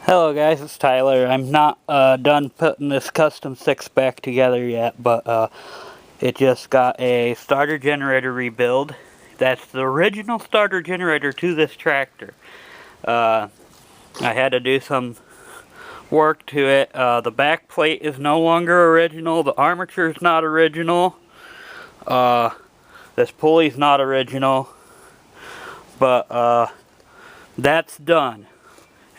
Hello guys, it's Tyler. I'm not done putting this custom 6 back together yet, but it just got a starter generator rebuild. That's the original starter generator to this tractor. I had to do some work to it. The back plate is no longer original. The armature is not original. This pulley's not original. But that's done.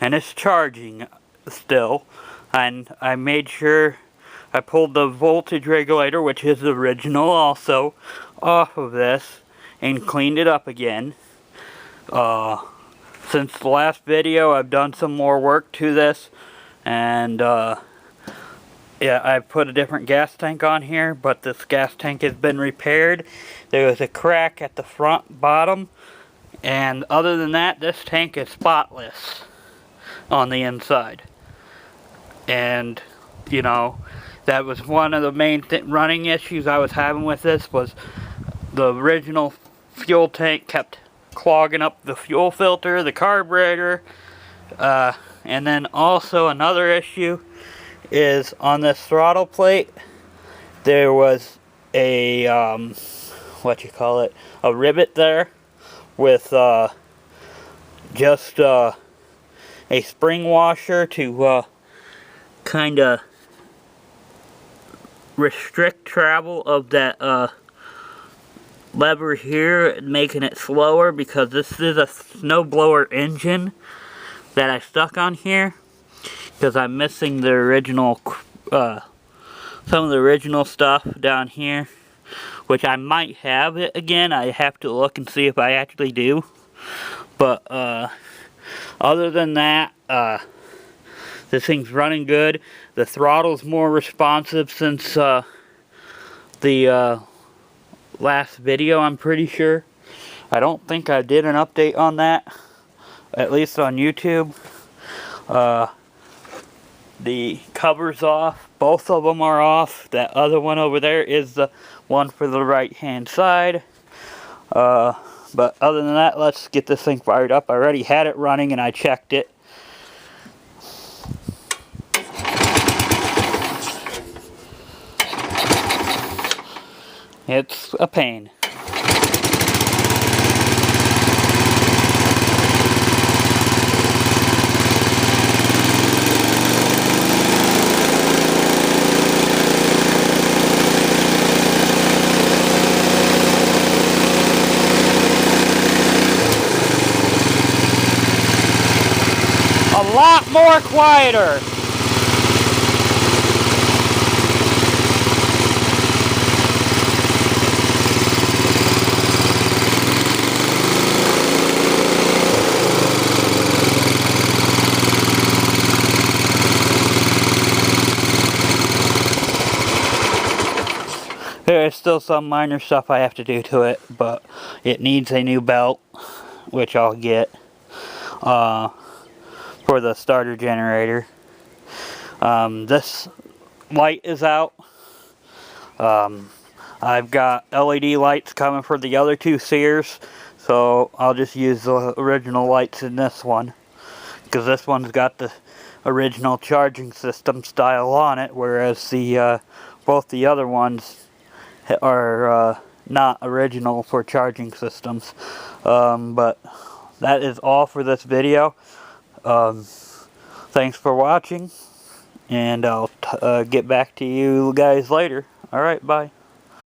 And it's charging still, and I made sure I pulled the voltage regulator, which is original also, off of this and cleaned it up again. Since the last video I've done some more work to this, and yeah, I put a different gas tank on here, but this gas tank has been repaired. There was a crack at the front bottom, and other than that, this tank is spotless on the inside. And you know, that was one of the main running issues I was having with this, was the original fuel tank kept clogging up the fuel filter, the carburetor, and then also another issue is on this throttle plate there was a a rivet there with just a spring washer to kind of restrict travel of that lever here, making it slower, because this is a snowblower engine that I stuck on here, because I'm missing the original some of the original stuff down here, which I might have it again. I have to look and see if I actually do, but other than that, this thing's running good. The throttle's more responsive since the last video, I'm pretty sure. I don't think I did an update on that, at least on YouTube. The cover's off. Both of them are off. That other one over there is the one for the right hand side. But other than that, let's get this thing fired up. I already had it running and I checked it. It's a pain. A lot more quieter. There is still some minor stuff I have to do to it, but it needs a new belt, which I'll get for the starter generator. This light is out. I've got LED lights coming for the other two Sears, so I'll just use the original lights in this one, because this one's got the original charging system style on it, whereas the both the other ones are not original for charging systems. But that is all for this video. Thanks for watching, and I'll get back to you guys later. Alright, bye.